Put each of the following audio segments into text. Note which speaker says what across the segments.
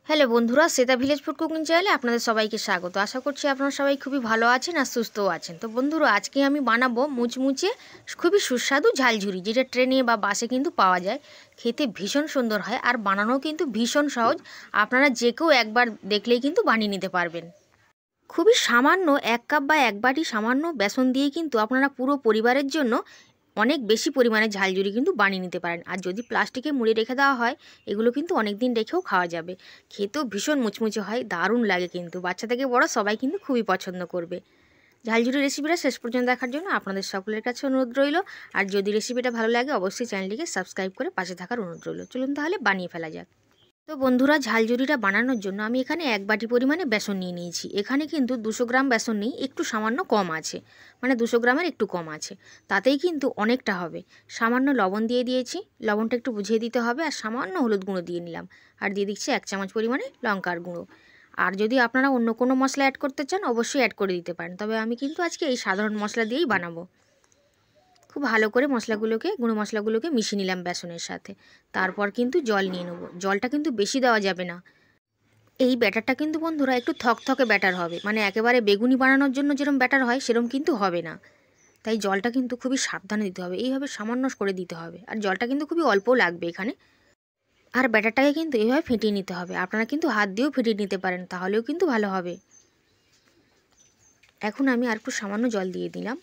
Speaker 1: Hello বন্ধুরা, Shweta village food cooking চ্যানেলে আপনাদের সবাইকে স্বাগত। আশা করছি আপনারা সবাই খুবই ভালো আছেন আর সুস্থও আছেন। তো বন্ধুরা, আজকে আমি বানাবো মুচমুচে খুবই সুস্বাদু ঝালঝুরি, যেটা ট্রেনে বা বাসে কিন্তু পাওয়া যায়। খেতে ভীষণ সুন্দর হয় আর বানানোও কিন্তু ভীষণ সহজ। আপনারা যে কেউ একবার দেখলেই কিন্তু বানিয়ে নিতে পারবেন। খুবই সামান্য 1 কাপ বা 1 বাটি সামান্য বেসন দিয়ে কিন্তু আপনারা পুরো পরিবারের জন্য অনেক বেশি পরিমাণে ঝালঝুরি কিন্তু বানিয়ে নিতে পারেন। আর যদি প্লাস্টিকে মুড়ে রেখে দেওয়া হয়, এগুলো কিন্তু অনেক দিন রেখেও খাওয়া যাবে। খেতেও ভীষণ মুচমুচে হয়, দারুণ লাগে কিন্তু। বাচ্চা থেকে বড় সবাই কিন্তু খুবই পছন্দ করবে। ঝালঝুরি রেসিপিটা শেষ পর্যন্ত দেখার জন্য আপনাদের সকলের কাছে অনুরোধ রইল। আর যদি রেসিপিটা ভালো লাগে অবশ্যই চ্যানেলটিকে সাবস্ক্রাইব করে পাশে থাকার অনুরোধ রইল। চলুন তাহলে বানিয়ে ফেলা যাক। তো বন্ধুরা, ঝালঝুরিটা বানানোর জন্য আমি এখানে 1 বাটি পরিমাণে বেসন নিয়ে নিয়েছি। এখানে কিন্তু 200 গ্রাম বেসন নেই, একটু সামান্য কম আছে, মানে 200 গ্রামের একটু কম আছে। তাতেই কিন্তু অনেকটা হবে। সামান্য লবণ দিয়ে দিয়েছি, লবণটা একটু বুঝিয়ে দিতে হবে। আর সামান্য হলুদ গুঁড়ো দিয়ে নিলাম। আর দিয়ে দিচ্ছি 1 চামচ পরিমাণে লঙ্কার গুঁড়ো। আর যদি আপনারা অন্য কোনো মশলা অ্যাড করতে চান অবশ্যই অ্যাড করে দিতে পারেন, তবে আমি কিন্তু আজকে এই সাধারণ মশলা দিয়েই বানাবো। খুব ভালো করে গুঁড়ো মশলাগুলোকে মিশিয়ে নিলাম বেসনের সাথে। তারপর কিন্তু জল নিয়ে নেবো। জলটা কিন্তু বেশি দেওয়া যাবে না। এই ব্যাটারটা কিন্তু বন্ধুরা একটু থকথকে ব্যাটার হবে, মানে একেবারে বেগুনি বানানোর জন্য যেরকম ব্যাটার হয় সেরকম কিন্তু হবে না। তাই জলটা কিন্তু খুবই সাবধানে দিতে হবে, এইভাবে সামান্য করে দিতে হবে। আর জলটা কিন্তু খুবই অল্প লাগবে এখানে। আর ব্যাটারটাকে কিন্তু এইভাবে ফেটিয়ে নিতে হবে। আপনারা কিন্তু হাত দিয়েও ফেটিয়ে নিতে পারেন, তাহলেও কিন্তু ভালো হবে। এখন আমি আর একটু সামান্য জল দিয়ে দিলাম।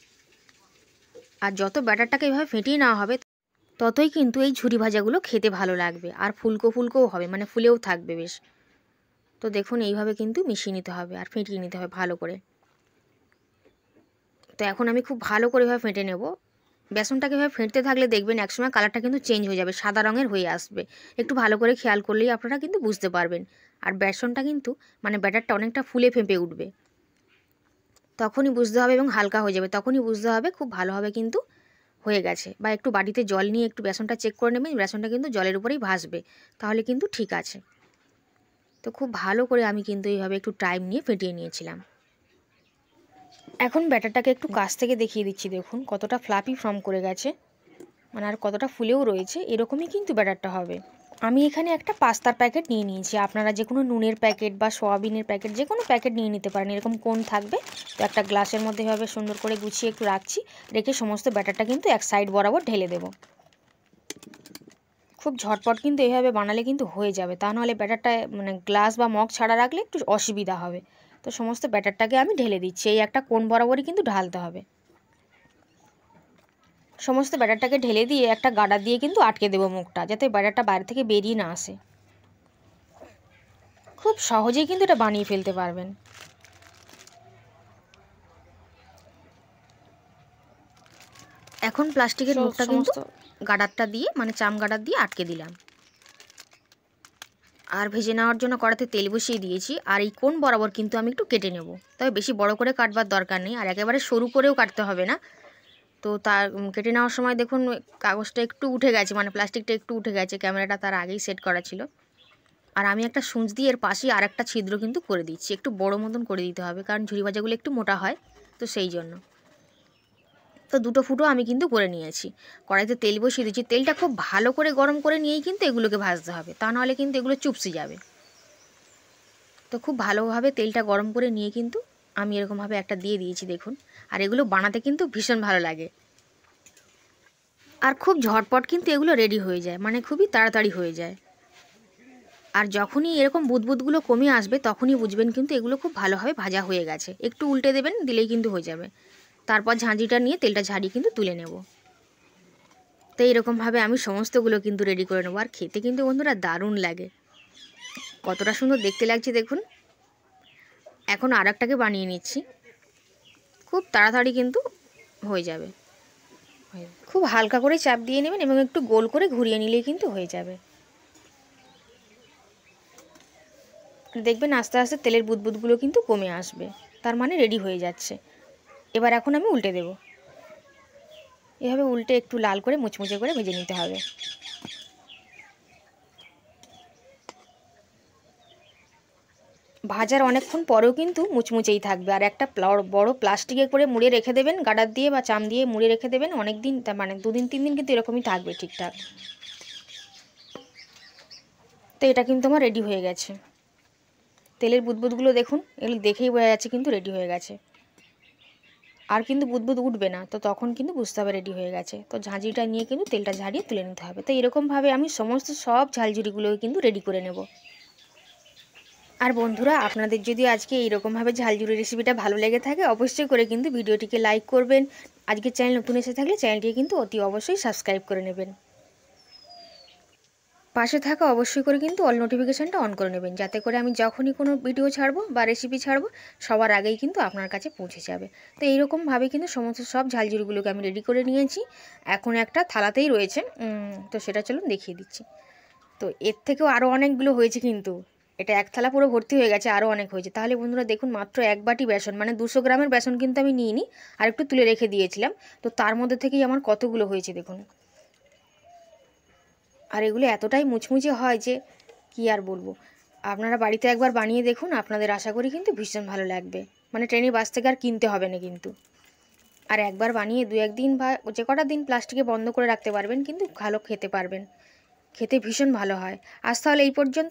Speaker 1: আর যত ব্যাটারটাকে এইভাবে ফেটিয়ে নেওয়া হবে ততই কিন্তু এই ঝুরি ভাজাগুলো খেতে ভালো লাগবে। আর ফুলকো ফুলকোও হবে, মানে ফুলেও থাকবে বেশ। তো দেখুন, এইভাবে কিন্তু মিশিয়ে নিতে হবে আর ফেটিয়ে নিতে হবে ভালো করে। তো এখন আমি খুব ভালো করে এভাবে ফেটে নেব। বেসনটাকে এভাবে ফেটতে থাকলে দেখবেন একসময় কালারটা কিন্তু চেঞ্জ হয়ে যাবে, সাদা রঙের হয়ে আসবে। একটু ভালো করে খেয়াল করলেই আপনারা কিন্তু বুঝতে পারবেন। আর বেসনটা কিন্তু মানে ব্যাটারটা অনেকটা ফুলে ফেঁপে উঠবে, তখনই বুঝতে হবে, এবং হালকা হয়ে যাবে তখনই বুঝতে হবে খুব ভালোভাবে কিন্তু হয়ে গেছে। বা একটু বাটিতে জল নিয়ে একটু বেসনটা চেক করে নেবেন, বেসনটা কিন্তু জলের উপরেই ভাসবে, তাহলে কিন্তু ঠিক আছে। তো খুব ভালো করে আমি কিন্তু এইভাবে একটু টাইম নিয়ে ফেটিয়ে নিয়েছিলাম। এখন ব্যাটারটাকে একটু কাছ থেকে দেখিয়ে দিচ্ছি, দেখুন কতটা ফ্লাফি ফর্ম করে গেছে, মানে আর কতটা ফুলেও রয়েছে। এরকমই কিন্তু ব্যাটারটা হবে। আমি এখানে একটা পাস্তার প্যাকেট নিয়ে নিয়েছি। আপনারা যে কোনো নুনের প্যাকেট বা সয়াবিনের প্যাকেট যে কোনো প্যাকেট নিয়ে নিতে পারেন, এরকম কোন থাকবে। তো একটা গ্লাসের মধ্যে এভাবে সুন্দর করে গুছিয়ে একটু রাখছি, রেখে সমস্ত ব্যাটারটা কিন্তু এক সাইড বরাবর ঢেলে দেবো। খুব ঝটপট কিন্তু এইভাবে বানালে কিন্তু হয়ে যাবে, তা নাহলে ব্যাটারটা মানে গ্লাস বা মগ ছাড়া রাখলে একটু অসুবিধা হবে। তো সমস্ত ব্যাটারটাকে আমি ঢেলে দিচ্ছি, এই একটা কোণ বরাবরই কিন্তু ঢালতে হবে। সমস্ত ব্যাটারটাকে ঢেলে দিয়ে একটা গার্ডার দিয়ে কিন্তু আটকে দেবো মুখটা, যাতে ব্যাটারটা বাইরে থেকে বেরিয়ে না আসে। খুব সহজেই কিন্তু এটা বানিয়ে ফেলতে পারবেন। এখন প্লাস্টিকের মুখটা কিন্তু গার্ডারটা দিয়ে, মানে চাম গার্ডার দিয়ে আটকে দিলাম। আর ভেজে নেওয়ার জন্য কড়াতে তেল বসিয়ে দিয়েছি। আর এই কোণ বরাবর কিন্তু আমি একটু কেটে নেব, তবে বেশি বড় করে কাটবার দরকার নেই, আর একেবারে সরু করেও কাটতে হবে না। তো তার কেটে নেওয়ার সময় দেখুন কাগজটা একটু উঠে গেছে, মানে প্লাস্টিকটা একটু উঠে গেছে, ক্যামেরাটা তার আগেই সেট করা ছিল। আর আমি একটা সূঁচ দিয়ে এর পাশেই আর একটা ছিদ্র কিন্তু করে দিচ্ছি, একটু বড় মতন করে দিতে হবে, কারণ ঝুরি ভাজাগুলো একটু মোটা হয়, তো সেই জন্য। তো দুটো ফুটো আমি কিন্তু করে নিয়েছি। কড়াইতে তেল বসিয়ে দিচ্ছি, তেলটা খুব ভালো করে গরম করে নিয়েই কিন্তু এগুলোকে ভাজতে হবে, তা নাহলে কিন্তু এগুলো চুপসে যাবে। তো খুব ভালোভাবে তেলটা গরম করে নিয়ে কিন্তু আমি এরকমভাবে একটা দিয়ে দিয়েছি, দেখুন। আর এগুলো বানাতে কিন্তু ভীষণ ভালো লাগে, আর খুব ঝটপট কিন্তু এগুলো রেডি হয়ে যায়, মানে খুবই তাড়াতাড়ি হয়ে যায়। আর যখনই এরকম বুদবুদগুলো কমে আসবে তখনই বুঝবেন কিন্তু এগুলো খুব ভালোভাবে ভাজা হয়ে গেছে। একটু উল্টে দেবেন, দিলেই কিন্তু হয়ে যাবে। তারপর ঝাঁঝিটা নিয়ে তেলটা ঝাড়িয়ে কিন্তু তুলে নেব। তো এইরকমভাবে আমি সমস্তগুলো কিন্তু রেডি করে নেবো। আর খেতে কিন্তু বন্ধুরা দারুণ লাগে, কতটা সুন্দর দেখতে লাগছে দেখুন। এখন আর একটাকে বানিয়ে নিচ্ছি, খুব তাড়াতাড়ি কিন্তু হয়ে যাবে। খুব হালকা করে চাপ দিয়ে নেবেন এবং একটু গোল করে ঘুরিয়ে নিলেই কিন্তু হয়ে যাবে। দেখবেন আস্তে আস্তে তেলের বুদবুদগুলো কিন্তু কমে আসবে, তার মানে রেডি হয়ে যাচ্ছে। এবার এখন আমি উল্টে দেব। এভাবে উল্টে একটু লাল করে মুচমুচে করে ভেজে নিতে হবে। ভাজার অনেকক্ষণ পরেও কিন্তু মুচমুচেই থাকবে। আর একটা বড় প্লাস্টিকে করে মুড়ে রেখে দেবেন, গার্ডার দিয়ে বা চাম দিয়ে মুড়ে রেখে দেবেন অনেক দিন, তার মানে 2 দিন 3 দিন কিন্তু এরকমই থাকবে ঠিকঠাক। তো এটা কিন্তু আমার রেডি হয়ে গেছে। তেলের বুদবুদগুলো দেখুন, এগুলো দেখেই বোঝা যাচ্ছে কিন্তু রেডি হয়ে গেছে। আর কিন্তু বুদবুদ উঠবে না, তো তখন কিন্তু বুঝতে হবে রেডি হয়ে গেছে। তো ঝাঁঝরিটা নিয়ে কিন্তু তেলটা ঝারিয়ে তুলে নিতে হবে। তো এরকমভাবে আমি সমস্ত সব ঝালঝুরিগুলোকে কিন্তু রেডি করে নেব। আর বন্ধুরা, আপনাদের যদি আজকে এইরকমভাবে ঝালঝুরি রেসিপিটা ভালো লেগে থাকে, অবশ্যই করে কিন্তু ভিডিওটিকে লাইক করবেন। আজকের চ্যানেল নতুন এসে থাকলে চ্যানেলটিকে কিন্তু অতি অবশ্যই সাবস্ক্রাইব করে নেবেন। পাশে থাকা অবশ্যই করে কিন্তু অল নোটিফিকেশানটা অন করে নেবেন, যাতে করে আমি যখনই কোনো ভিডিও ছাড়বো বা রেসিপি ছাড়বো সবার আগেই কিন্তু আপনার কাছে পৌঁছে যাবে। তো এইরকমভাবে কিন্তু সমস্ত সব ঝালঝুরিগুলোকে আমি রেডি করে নিয়েছি। এখন একটা থালাতেই রয়েছে, তো সেটা চলুন দেখিয়ে দিচ্ছি। তো এর থেকেও আরও অনেকগুলো হয়েছে কিন্তু, এটা এক থালা পুরো ভর্তি হয়ে গেছে, আরও অনেক হয়েছে। তাহলে বন্ধুরা দেখুন, মাত্র এক বাটি বেসন, মানে 200 গ্রামের বেসন কিন্তু আমি নিইনি, আর একটু তুলে রেখে দিয়েছিলাম। তো তার মধ্যে থেকেই আমার কতগুলো হয়েছে দেখুন। আর এগুলো এতটাই মুচমুচে হয় যে কি আর বলবো। আপনারা বাড়িতে একবার বানিয়ে দেখুন, আপনাদের আশা করি কিন্তু ভীষণ ভালো লাগবে। মানে ট্রেনে বাস থেকে আর কিনতে হবে না কিন্তু। আর একবার বানিয়ে 2-1 দিন বা যে কটা দিন প্লাস্টিকে বন্ধ করে রাখতে পারবেন, কিন্তু ভালো খেতে পারবেন। খেতে ভীষণ ভালো হয়। আজ তাহলে এই পর্যন্ত।